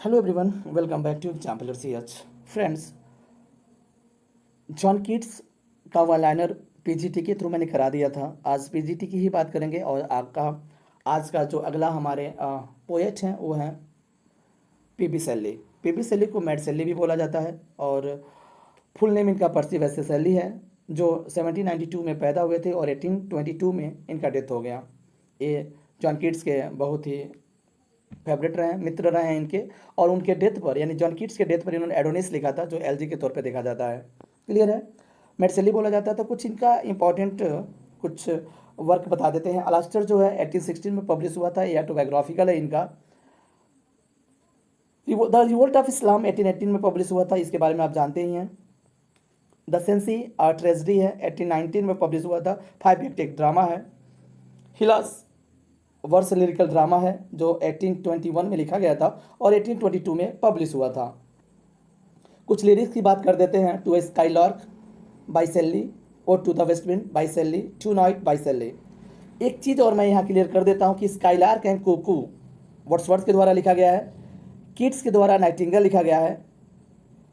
Hello everyone, welcome back to Example CH. Friends, John Keats का one liner PGT के through मैंने करा दिया था। आज पीजीटी की ही बात करेंगे और आपका आज का जो अगला हमारे पोएट हैं वो हैं पीबी शेली। पीबी शेली को मैड शेली भी बोला जाता है और फुल नेम इनका पर्सी वैसे शेली है, जो 1792 में पैदा हुए थे और 1822 में इनका डेथ हो गया। ये जॉन कीट्स के बहुत ही फेवरेट रहे हैं, मित्र रहे हैं इनके। और उनके डेथ पर यानी जॉन कीट्स के डेथ पर इन्होंने एडोनिस लिखा था, जो एलजी के तौर पे देखा जाता है। क्लियर है। मेडसेली बोला जाता है। तो कुछ इनका इंपॉर्टेंट कुछ वर्क बता देते हैं। अलास्टर जो है 1816 में पब्लिश हुआ था, ये ऑटोबायोग्राफिकल है इनका। द रिवोल्ट ऑफ इस्लाम 1818 में पब्लिश हुआ था, इसके बारे में आप जानते ही हैं। द सेंसी ट्रेजडी है 1819 में पब्लिश हुआ था, 5 एक्ट एक ड्रामा है। हिलास वर्स लिरिकल ड्रामा है जो 1821 में लिखा गया था और 1822 में पब्लिश हुआ था। कुछ लिरिक्स की बात कर देते हैं। To a skylark by Shelley और to the west wind by Shelley, to night by Shelley. एक चीज़ और मैं यहाँ क्लियर कर देता हूँ कि स्काईलार्क एंड कुकू वर्ड्सवर्थ के द्वारा लिखा गया है, किड्स के द्वारा नाइटिंगेल लिखा गया है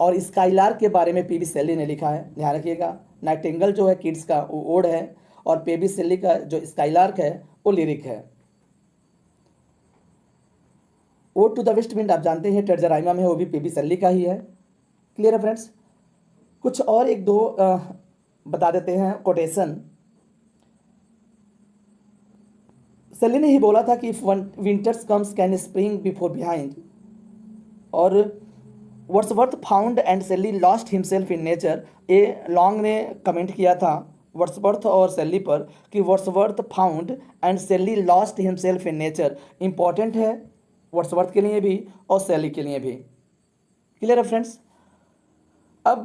और स्काईलार्क के बारे में पीबी शेली ने लिखा है। ध्यान रखिएगा, नाइटिंगेल जो है किड्स का वो ओड है और पीबी शेली का जो स्काईलार्क है वो लिरिक है। Ode to the west wind आप जानते हैं टर्जराइमा में, वो भी पीबी शेली का ही है। क्लियर है फ्रेंड्स। कुछ और एक दो बता देते हैं कोटेशन। शेली ने ही बोला था कि winters comes can spring before behind. और Wordsworth found and Shelley lost himself in nature. A Long ने कमेंट किया था वर्ड्सवर्थ और शेली पर कि Wordsworth found and Shelley lost himself in nature. Important है वर्ड्सवर्थ के लिए भी और शेली के लिए भी। क्लियर है फ्रेंड्स। अब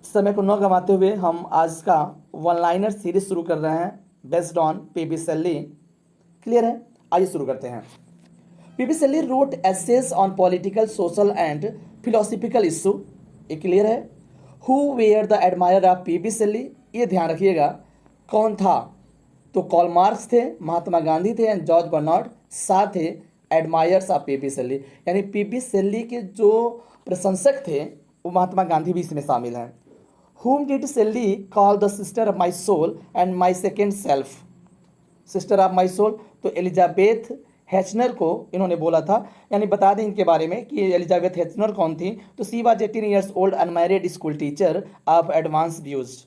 समय को न गंवाते हुए हम आज का वन लाइनर सीरीज शुरू कर रहे हैं based on PB Shelley. Clear है, आइए शुरू करते हैं। PB Shelley wrote essays on political, social and philosophical issue. ये क्लियर है। Who were the admirer of PB Shelley, ये ध्यान रखिएगा कौन था। तो कार्ल मार्क्स थे, महात्मा गांधी थे एंड जॉर्ज बर्नार्ड साथ थे एडमायर्स ऑफ पीबी शेली। यानी पीबी शेली के जो प्रशंसक थे वो महात्मा गांधी भी इसमें शामिल हैं। Whom did Shelley call the sister of my soul and my second self? Sister of my soul, तो एलिजाबेथ हैचनर को इन्होंने बोला था। यानी बता दें इनके बारे में कि एलिजाबेथ हैचनर कौन थी। तो she was 18 years old unmarried school teacher of advance views,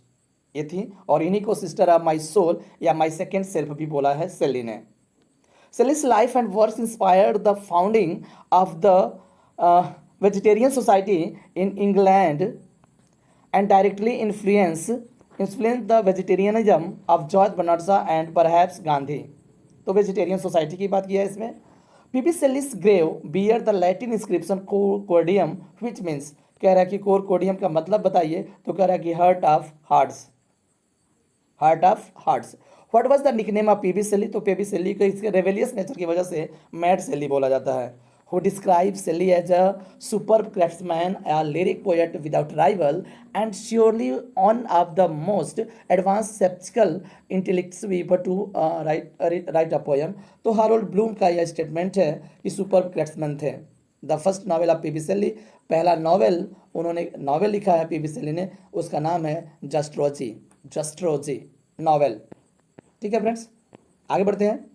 ये थी। और इन्हीं को सिस्टर ऑफ माई सोल या माई सेकेंड सेल्फ भी बोला है शेली ने। Shelley's life and works inspired the founding of the Vegetarian Society in England and directly influenced the vegetarianism of George Bernard Shaw and perhaps Gandhi। तो vegetarian society की बात किया है इसमें। PB Shelley's grave bear the Latin inscription cordium which means, कह रहा है कि कोडियम का मतलब बताइए, तो कह रहा है कि heart of hearts, heart of hearts. What was the nickname of PB Shelley, तो पीबी शेली को इसके रेवेलियस नेचर की वजह से मैड शेली बोला जाता है। Who describe Shelley as a super craftsman, a lyric poet without rival and surely one of the most advance sceptical intellects ever to write a poem. तो हारोल्ड ब्लूम का यह statement है कि सुपर क्राफ्ट्समैन थे। The first novel of PB Shelley, पहला novel उन्होंने novel लिखा है पीबी शेली ने, उसका नाम है जस्ट्रोजी, जस्ट्रोजी नॉवेल। ठीक है फ्रेंड्स, आगे बढ़ते हैं।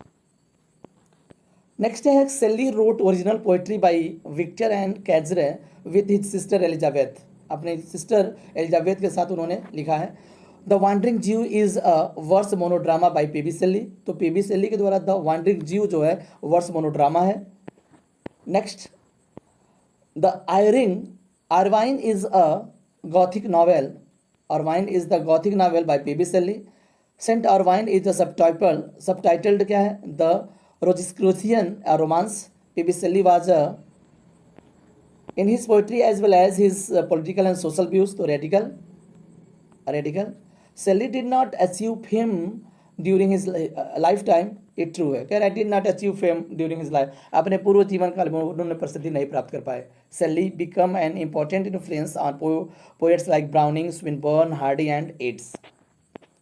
नेक्स्ट है Shelley wrote original poetry by Victor and Cazire with his sister Elizabeth. अपने सिस्टर एलिजाबेथ के साथ उन्होंने लिखा है। The wandering Jew is a verse monodrama by PB Shelley. तो पीबी शेली के द्वारा द वांडरिंग जीव जो है वर्स मोनोड्रामा है। Next, the Irvyne is a gothic novel. Irvyne is the gothic novel by PB Shelley. Saint Irvyne is the subtitled क्या है, the Rosicrucian romance. PB Shelley was in his poetry as well as his political and social views, तो radical. Shelley did not achieve fame during his lifetime, ये true है। कह रहा है did not achieve fame during his life, अपने पूर्व जीवन काल में उन्होंने प्रसिद्धि नहीं प्राप्त कर पाए। Shelley become an important influence on poets like Browning, Swinburne, Hardy and Yeats.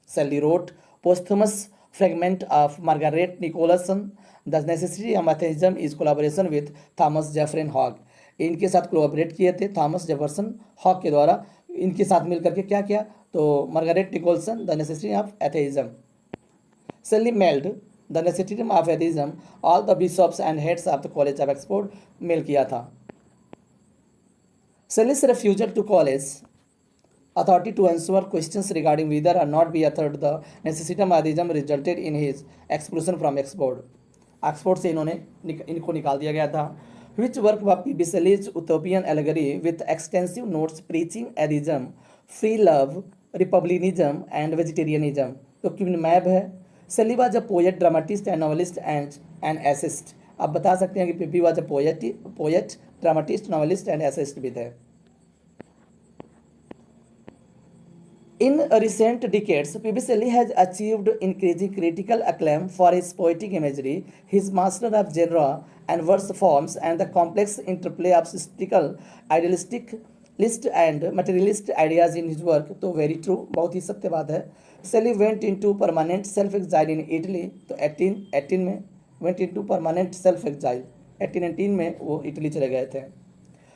Shelley wrote posthumous fragment of Margaret Nicholson the necessity of atheism is collaboration with Thomas Jefferson Hogg. इनके साथ कोलाबोरेट किए थे Thomas Jefferson hoc के द्वारा। इनके साथ मिलकर के क्या किया, तो Margaret Nicolson the necessity of atheism. Shelley mailed the necessity of atheism all the bishops and heads of the college of Oxford. Mail किया था। Shelley's refusal to college authority to answer questions regarding whether or not be authored the necessity of atheism resulted in his expulsion from Oxford। Oxford से इनको निकाल दिया गया था। Which work of P.B. Shelley's utopian allegory with extensive notes preaching atheism, free love, republicanism and vegetarianism। तो क्यों map है। Shelley was a poet, dramatist and novelist and an essayist। आप बता सकते हैं कि PB was a poet, dramatist, novelist and essayist भी थे। In recent decades, P.B. Shelley has achieved increasing critical acclaim for his poetic imagery, his master of genre and verse forms, and the complex interplay of mystical, idealistic, list and materialist ideas in his work। तो very true, बहुत ही सत्य बात है। Shelley went into permanent self-exile in Italy। तो 1818 में went into permanent self-exile। 1818 में वो Italy चले गए थे।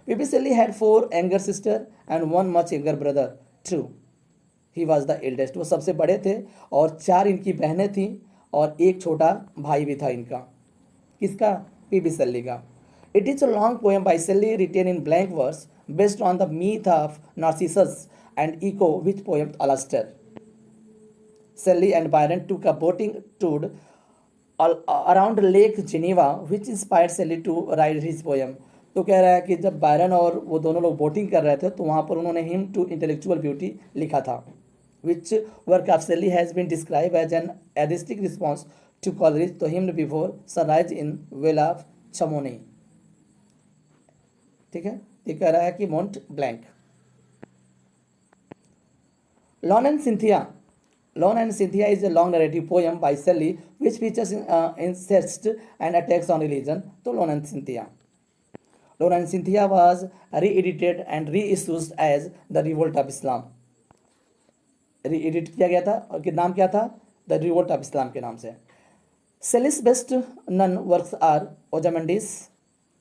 P.B. Shelley had 4 younger sisters and 1 much younger brother। True, he was the eldest. वो सबसे बड़े थे और 4 इनकी बहनें थीं और एक छोटा भाई भी था इनका। किसका, पीबी शेल्ली का। It is a long poem by Shelley written in blank verse based on the myth of Narcissus and Echo which poem Alastor. Shelley and Byron took a boating tour around Lake Geneva which inspired Shelley to write his poem. तो कह रहा है कि जब Byron और वो दोनों लोग बोटिंग कर रहे थे तो वहाँ पर उन्होंने हिम टू इंटेलेक्चुअल ब्यूटी लिखा था। Which work of Shelley has been described as an atheistic response to Coleridge to hymn before sunrise in Vale of Chamonix। ठीक है, ये कह रहा है कि मोंट blank. Lawn and Cynthia. Lawn and Cynthia is a long narrative poem by Shelley which features incest and attacks on religion। तो lawn and Cynthia. Lawn and Cynthia was re-edited and reissued as the Revolt of Islam। Re-edit किया गया था और नाम क्या था, the revolt of Islam के नाम से। Shelley's best known works are Ozymandias,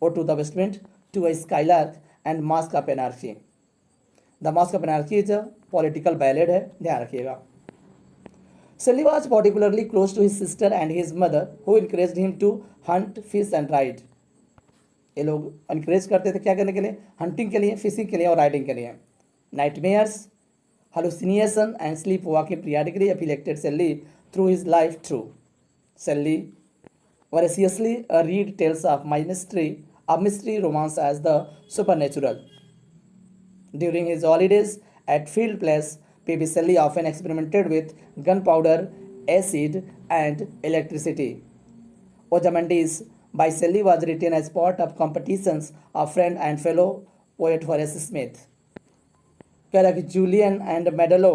ode to the west wind, to a skylark and masque of anarchy. The masque of anarchy is a political ballad है, ध्यान रखिएगा। Shelley was particularly close to his sister and his mother who encouraged him to hunt, fish and ride। ये लोग इनक्रेज करते थे क्या करने के लिए, हंटिंग के लिए, फिशिंग के लिए और राइडिंग के लिए। Nightmares, hallucination and sleepwalking periodically afflicted Shelley through his life through। Shelley voraciously read tales of mystery romance as the supernatural। During his holidays at Field Place, P.B. Shelley often experimented with gunpowder, acid and electricity। Ozymandias by Shelley was written as part of competitions of friend and fellow poet Horace Smith। कह रहा है कि Julian and Maddalo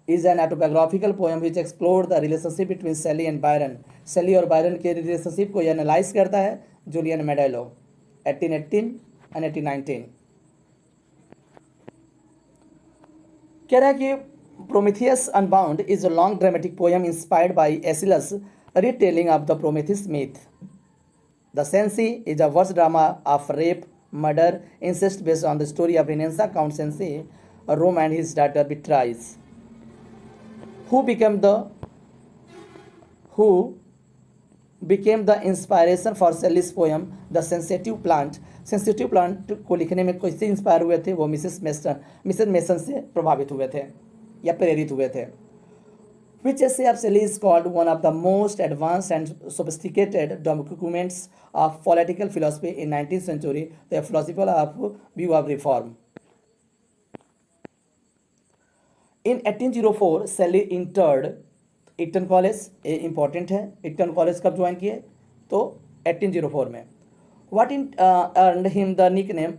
is an autobiographical poem which explore the relationship between Shelley and Byron. Shelley और Byron के relationship को analyse करता है Julian मेडलो। 1818 and 1819। कह रहा है कि Prometheus unbound is a long dramatic poem inspired by Aeschylus retelling of the Prometheus myth. The Cenci is a verse drama of rape, murder, incest based on the story of Renaissance Count Sensi, Rome and his daughter Beatrice, who became the inspiration for Shelley's poem The Sensitive Plant। Sensitive plant को लिखने में किससे inspire हुए थे, वो Mrs mason से प्रभावित हुए थे या प्रेरित हुए थे। Which essay of Shelley is called one of the most advanced and sophisticated documents of political philosophy in 19th century, the philosophy of view of reform। In 1804, Shelley entered Eton College। ये important है, Eton College कब join किए, तो 1804 में। What earned him the nickname,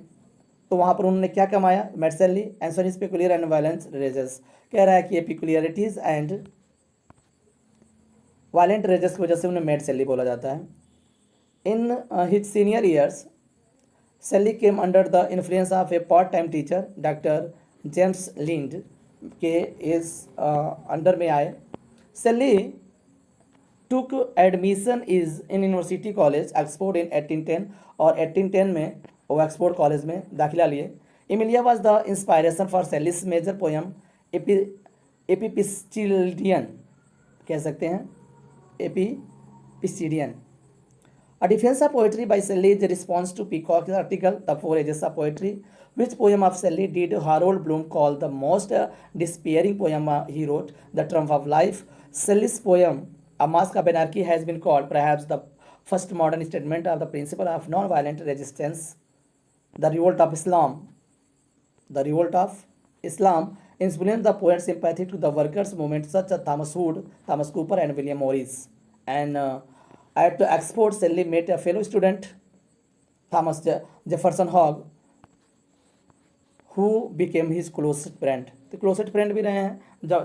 तो वहाँ पर उन्होंने क्या कमाया, met Shelley answer his peculiar and violent rages। कह रहा है कि ये peculiarities and वायलेंट रेजेस की वजह से उन्हें मेड शेली बोला जाता है। In his senior years Shelley came under the influence of a part time teacher doctor James Lind के इस अंडर में आए। शेली took admission is in University College Oxford in 1810 और 1810 में वो ऑक्सफोर्ड कॉलेज में दाखिला लिए. Emilia was the inspiration for Shelley's major poem Epipsychidion, कह सकते हैं Epipsychidion. A defense of poetry by Shelley is a response to Peacock's article The Four Ages of Poetry, which poem of Shelley did Harold Bloom call the most despairing poem he wrote, The Trump of Life. Shelley's poem A Mask of Anarchy has been called perhaps the first modern statement of the principle of non-violent resistance. The Revolt of Islam. The Revolt of Islam influenced the poet's sympathy to the workers' movement such as Thomas Hood, Thomas Cooper, and William Morris. And at Oxford, Shelley met a fellow student, Thomas Jefferson Hogg, who became his closest friend. तो closest friend भी रहे हैं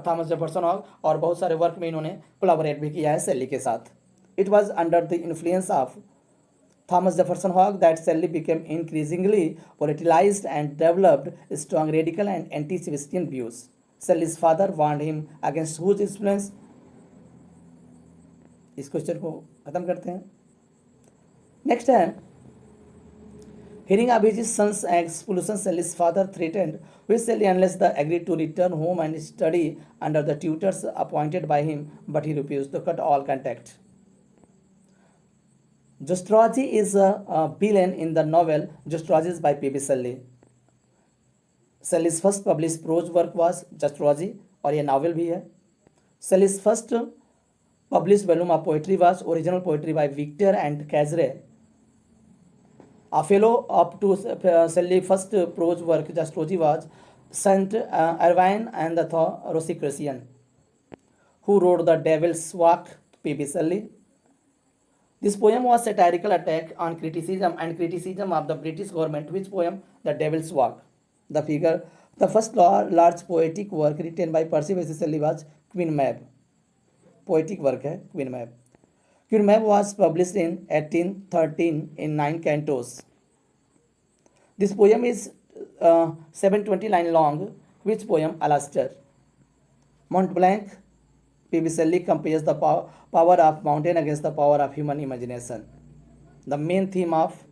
Thomas Jefferson hog और बहुत सारे work में इन्होंने collaborate भी किया है शेली के साथ. It was under the influence of Thomas Jefferson Hogg that Shelley became increasingly politicized and developed strong radical and anti-Sebastian views. Shelley's father warned him against whose influence. इस क्वेश्चन को खत्म करते हैं. नेक्स्ट है, hearing of his son's expulsion, Shelley's father threatened with Shelley unless they agreed to return home and study under the tutors appointed by him, but he refused to cut all contact. Jostrology is a villain in the novel Jostrology by P.B. Shelley. Shelley's first published prose work was Jostrology और ये novel भी है. Shelley's first published volume of poetry was Original Poetry by Victor and Casre. A fellow up to Shelley's first prose work Jostrology was Saint Irvine and the Rosicrucian, who wrote The Devil's Walk, P.B. Shelley. This poem was satirical attack on criticism of the British government. Which poem? The Devil's Walk. The first large poetic work written by Percy Bysshe Shelley was Queen Mab. Poetic work है Queen Mab. Queen Mab was published in 1813 in 9 cantos. This poem is 720 lines long. Which poem? Alastair. Mont Blanc. P.B. Shelley compares the power of mountain against the power of human imagination. The main theme of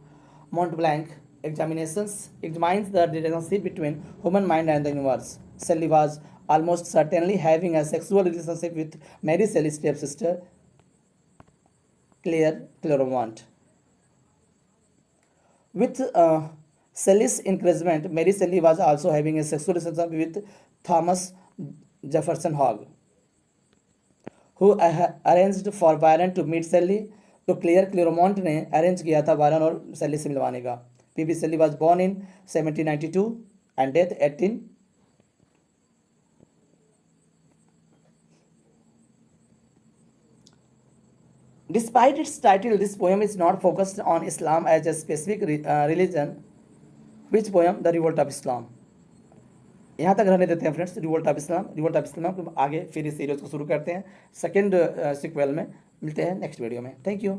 Mont Blanc examinations examines the relationship between human mind and the universe. Shelley was almost certainly having a sexual relationship with Mary Shelley's stepsister, Claire Clairmont. With Shelley's encouragement, Mary Shelley was also having a sexual relationship with Thomas Jefferson Hogg, who arranged for Byron to meet Shelley. तो clear Claremont ने arrange किया था Byron और शेली से मिलवाने का. P.B. Shelley was born in 1792 and death 18. Despite its title, this poem is not focused on Islam as a specific religion. Which poem? The Revolt of Islam. यहाँ तक रहने देते हैं फ्रेंड्स. रिवोल्ट ऑफ इस्लाम आगे फिर इस series को शुरू करते हैं. सेकेंड सीक्वल में मिलते हैं नेक्स्ट वीडियो में. Thank you.